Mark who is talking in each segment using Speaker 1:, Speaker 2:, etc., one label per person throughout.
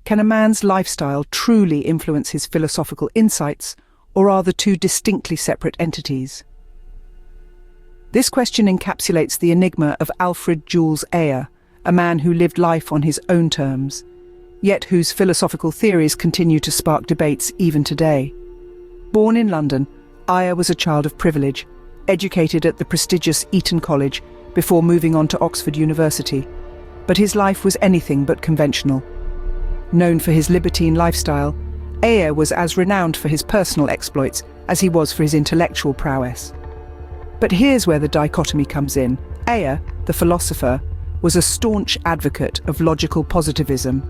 Speaker 1: Can a man's lifestyle truly influence his philosophical insights, or are the two distinctly separate entities? This question encapsulates the enigma of Alfred Jules Ayer, a man who lived life on his own terms, yet whose philosophical theories continue to spark debates even today. Born in London, Ayer was a child of privilege, educated at the prestigious Eton College before moving on to Oxford University. But his life was anything but conventional. Known for his libertine lifestyle, Ayer was as renowned for his personal exploits as he was for his intellectual prowess. But here's where the dichotomy comes in. Ayer, the philosopher, was a staunch advocate of logical positivism,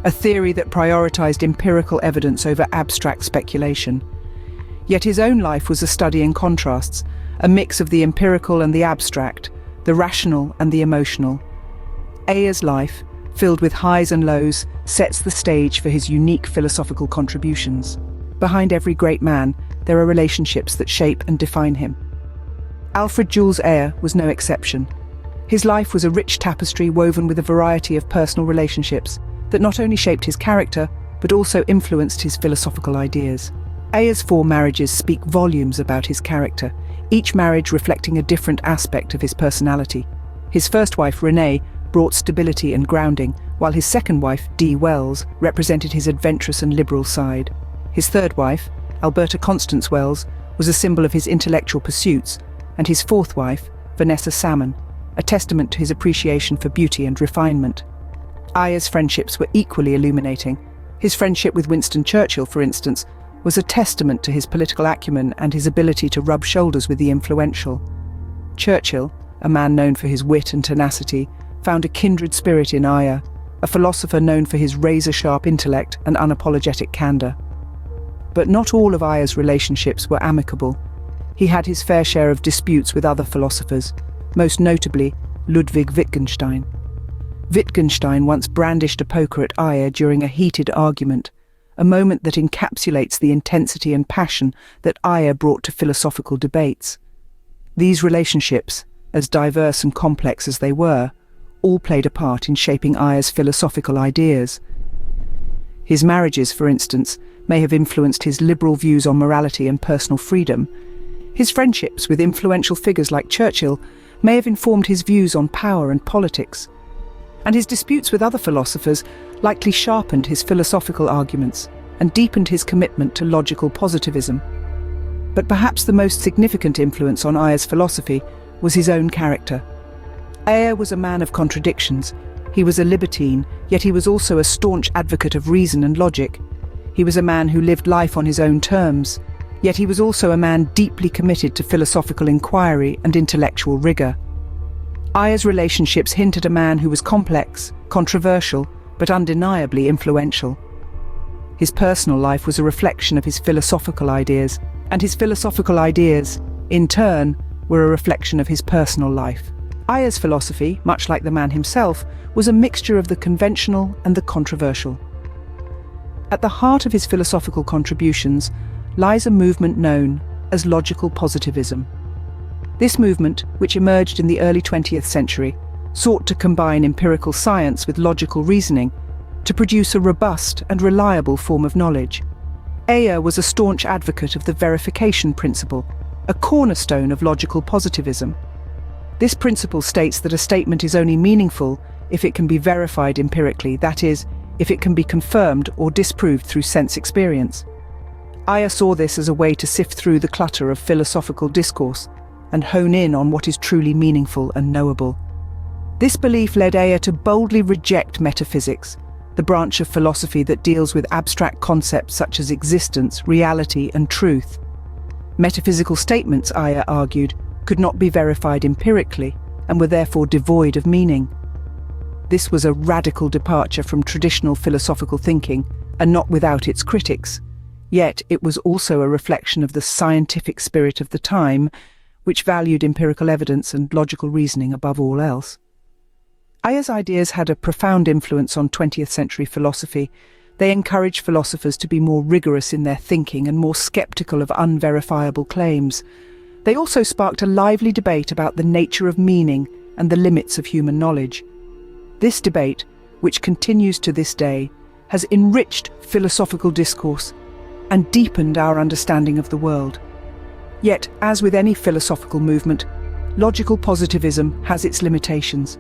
Speaker 1: a theory that prioritized empirical evidence over abstract speculation. Yet his own life was a study in contrasts, a mix of the empirical and the abstract, the rational and the emotional. Ayer's life, filled with highs and lows, sets the stage for his unique philosophical contributions. Behind every great man, there are relationships that shape and define him. Alfred Jules Ayer was no exception. His life was a rich tapestry woven with a variety of personal relationships that not only shaped his character, but also influenced his philosophical ideas. Ayer's 4 marriages speak volumes about his character, each marriage reflecting a different aspect of his personality. His first wife, Renee, brought stability and grounding, while his second wife, D. Wells, represented his adventurous and liberal side. His third wife, Alberta Constance Wells, was a symbol of his intellectual pursuits, and his fourth wife, Vanessa Salmon, a testament to his appreciation for beauty and refinement. Ayer's friendships were equally illuminating. His friendship with Winston Churchill, for instance, was a testament to his political acumen and his ability to rub shoulders with the influential. Churchill, a man known for his wit and tenacity, found a kindred spirit in Ayer, a philosopher known for his razor-sharp intellect and unapologetic candor. But not all of Ayer's relationships were amicable. He had his fair share of disputes with other philosophers, most notably Ludwig Wittgenstein. Wittgenstein once brandished a poker at Ayer during a heated argument, a moment that encapsulates the intensity and passion that Ayer brought to philosophical debates. These relationships, as diverse and complex as they were, all played a part in shaping Ayer's philosophical ideas. His marriages, for instance, may have influenced his liberal views on morality and personal freedom. His friendships with influential figures like Churchill may have informed his views on power and politics. And his disputes with other philosophers likely sharpened his philosophical arguments and deepened his commitment to logical positivism. But perhaps the most significant influence on Ayer's philosophy was his own character. Ayer was a man of contradictions. He was a libertine, yet he was also a staunch advocate of reason and logic. He was a man who lived life on his own terms, yet he was also a man deeply committed to philosophical inquiry and intellectual rigor. Ayer's relationships hint at a man who was complex, controversial, but undeniably influential. His personal life was a reflection of his philosophical ideas, and his philosophical ideas, in turn, were a reflection of his personal life. Ayer's philosophy, much like the man himself, was a mixture of the conventional and the controversial. At the heart of his philosophical contributions lies a movement known as logical positivism. This movement, which emerged in the early 20th century, sought to combine empirical science with logical reasoning to produce a robust and reliable form of knowledge. Ayer was a staunch advocate of the verification principle, a cornerstone of logical positivism. This principle states that a statement is only meaningful if it can be verified empirically, that is, if it can be confirmed or disproved through sense experience. Ayer saw this as a way to sift through the clutter of philosophical discourse and hone in on what is truly meaningful and knowable. This belief led Ayer to boldly reject metaphysics, the branch of philosophy that deals with abstract concepts such as existence, reality, and truth. Metaphysical statements, Ayer argued, could not be verified empirically and were therefore devoid of meaning. This was a radical departure from traditional philosophical thinking, and not without its critics. Yet it was also a reflection of the scientific spirit of the time, which valued empirical evidence and logical reasoning above all else. Ayer's ideas had a profound influence on 20th century philosophy. They encouraged philosophers to be more rigorous in their thinking and more skeptical of unverifiable claims. They also sparked a lively debate about the nature of meaning and the limits of human knowledge. This debate, which continues to this day, has enriched philosophical discourse and deepened our understanding of the world. Yet, as with any philosophical movement, logical positivism has its limitations.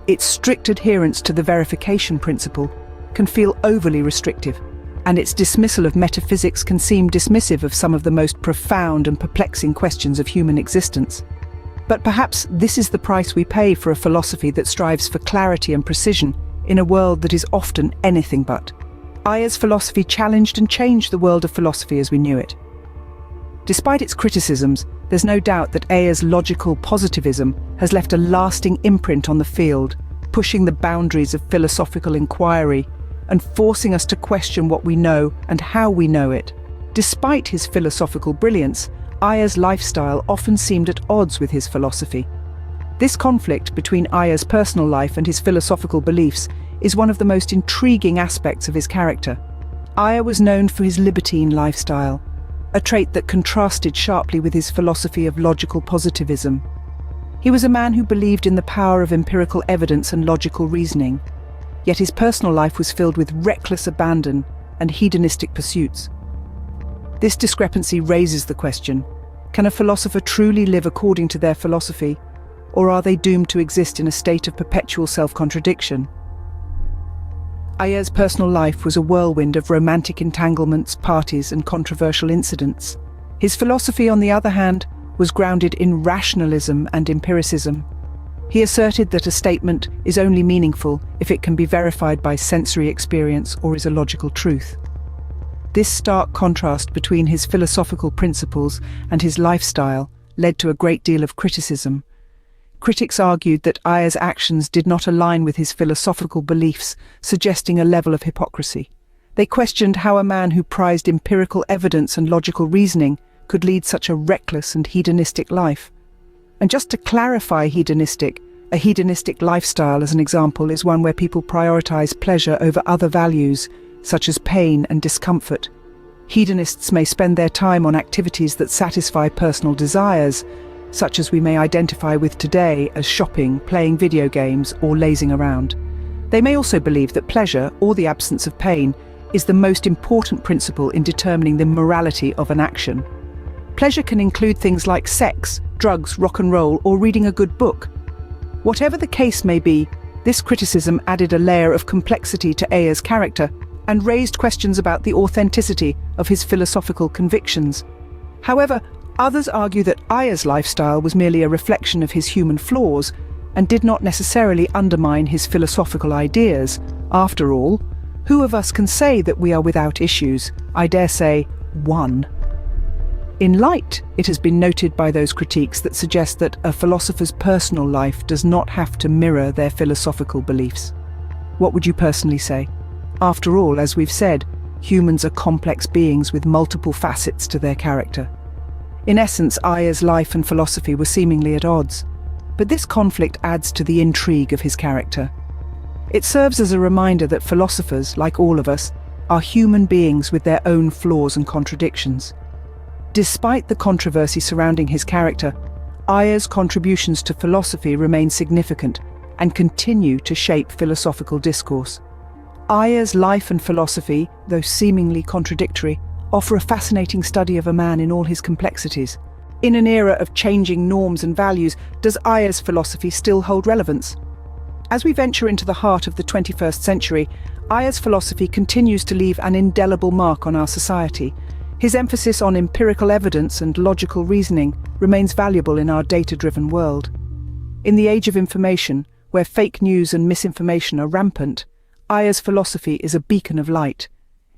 Speaker 1: Its strict adherence to the verification principle can feel overly restrictive, and its dismissal of metaphysics can seem dismissive of some of the most profound and perplexing questions of human existence. But perhaps this is the price we pay for a philosophy that strives for clarity and precision in a world that is often anything but. Ayer's philosophy challenged and changed the world of philosophy as we knew it. Despite its criticisms, there's no doubt that Ayer's logical positivism has left a lasting imprint on the field, pushing the boundaries of philosophical inquiry and forcing us to question what we know and how we know it. Despite his philosophical brilliance, Ayer's lifestyle often seemed at odds with his philosophy. This conflict between Ayer's personal life and his philosophical beliefs is one of the most intriguing aspects of his character. Ayer was known for his libertine lifestyle, a trait that contrasted sharply with his philosophy of logical positivism. He was a man who believed in the power of empirical evidence and logical reasoning, yet his personal life was filled with reckless abandon and hedonistic pursuits. This discrepancy raises the question, can a philosopher truly live according to their philosophy, or are they doomed to exist in a state of perpetual self-contradiction? Ayer's personal life was a whirlwind of romantic entanglements, parties, and controversial incidents. His philosophy, on the other hand, was grounded in rationalism and empiricism. He asserted that a statement is only meaningful if it can be verified by sensory experience or is a logical truth. This stark contrast between his philosophical principles and his lifestyle led to a great deal of criticism. Critics argued that Ayer's actions did not align with his philosophical beliefs, suggesting a level of hypocrisy. They questioned how a man who prized empirical evidence and logical reasoning could lead such a reckless and hedonistic life. And just to clarify a hedonistic lifestyle, as an example, is one where people prioritize pleasure over other values, such as pain and discomfort. Hedonists may spend their time on activities that satisfy personal desires, such as we may identify with today as shopping, playing video games, or lazing around. They may also believe that pleasure, or the absence of pain, is the most important principle in determining the morality of an action. Pleasure can include things like sex, drugs, rock and roll, or reading a good book. Whatever the case may be, this criticism added a layer of complexity to Ayer's character and raised questions about the authenticity of his philosophical convictions. However, others argue that Ayer's lifestyle was merely a reflection of his human flaws and did not necessarily undermine his philosophical ideas. After all, who of us can say that we are without issues? I dare say, one. In light, it has been noted by those critiques that suggest that a philosopher's personal life does not have to mirror their philosophical beliefs. What would you personally say? After all, as we've said, humans are complex beings with multiple facets to their character. In essence, Ayer's life and philosophy were seemingly at odds, but this conflict adds to the intrigue of his character. It serves as a reminder that philosophers, like all of us, are human beings with their own flaws and contradictions. Despite the controversy surrounding his character, Ayer's contributions to philosophy remain significant and continue to shape philosophical discourse. Ayer's life and philosophy, though seemingly contradictory, offer a fascinating study of a man in all his complexities. In an era of changing norms and values, does Ayer's philosophy still hold relevance? As we venture into the heart of the 21st century, Ayer's philosophy continues to leave an indelible mark on our society. His emphasis on empirical evidence and logical reasoning remains valuable in our data-driven world. In the age of information, where fake news and misinformation are rampant, Ayer's philosophy is a beacon of light.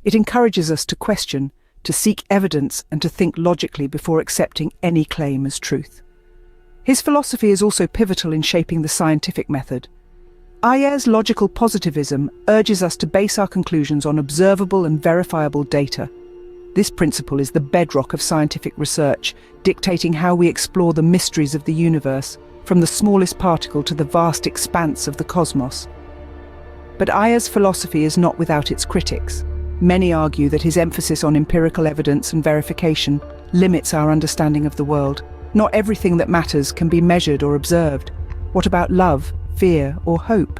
Speaker 1: It encourages us to question, to seek evidence, and to think logically before accepting any claim as truth. His philosophy is also pivotal in shaping the scientific method. Ayer's logical positivism urges us to base our conclusions on observable and verifiable data. This principle is the bedrock of scientific research, dictating how we explore the mysteries of the universe, from the smallest particle to the vast expanse of the cosmos. But Ayer's philosophy is not without its critics. Many argue that his emphasis on empirical evidence and verification limits our understanding of the world. Not everything that matters can be measured or observed. What about love, fear, or hope?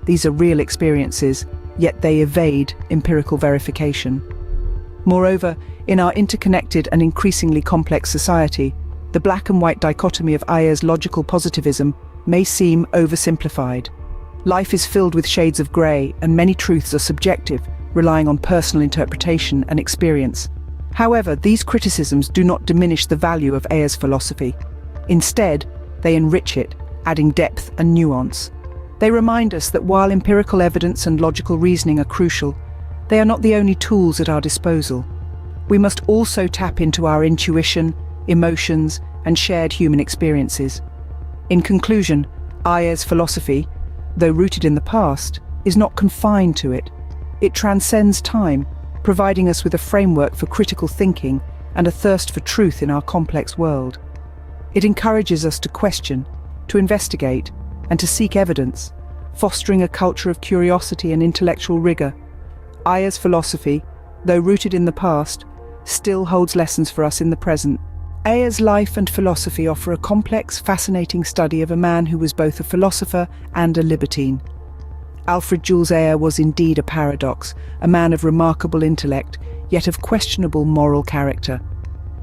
Speaker 1: These are real experiences, yet they evade empirical verification. Moreover, in our interconnected and increasingly complex society, the black and white dichotomy of Ayer's logical positivism may seem oversimplified. Life is filled with shades of grey, and many truths are subjective, relying on personal interpretation and experience. However, these criticisms do not diminish the value of Ayer's philosophy. Instead, they enrich it, adding depth and nuance. They remind us that while empirical evidence and logical reasoning are crucial, they are not the only tools at our disposal. We must also tap into our intuition, emotions, and shared human experiences. In conclusion, Ayer's philosophy, though rooted in the past, is not confined to it. It transcends time, providing us with a framework for critical thinking and a thirst for truth in our complex world. It encourages us to question, to investigate, and to seek evidence, fostering a culture of curiosity and intellectual rigor. Ayer's philosophy, though rooted in the past, still holds lessons for us in the present. Ayer's life and philosophy offer a complex, fascinating study of a man who was both a philosopher and a libertine. Alfred Jules Ayer was indeed a paradox, a man of remarkable intellect, yet of questionable moral character.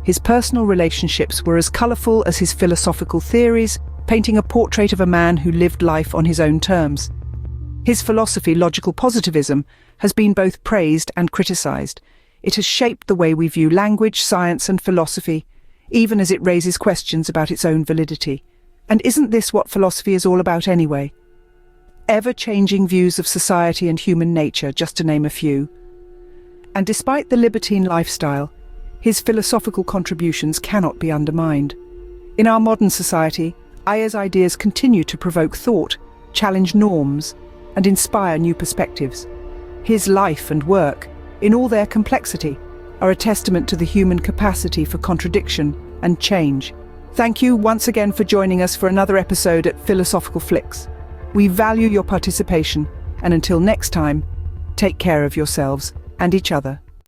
Speaker 1: His personal relationships were as colourful as his philosophical theories, painting a portrait of a man who lived life on his own terms. His philosophy, logical positivism, has been both praised and criticised. It has shaped the way we view language, science, and philosophy, even as it raises questions about its own validity. And isn't this what philosophy is all about anyway? Ever-changing views of society and human nature, just to name a few. And despite the libertine lifestyle, his philosophical contributions cannot be undermined. In our modern society, Ayer's ideas continue to provoke thought, challenge norms, and inspire new perspectives. His life and work, in all their complexity, are a testament to the human capacity for contradiction and change. Thank you once again for joining us for another episode at Philosophical Flicks. We value your participation, and until next time, take care of yourselves and each other.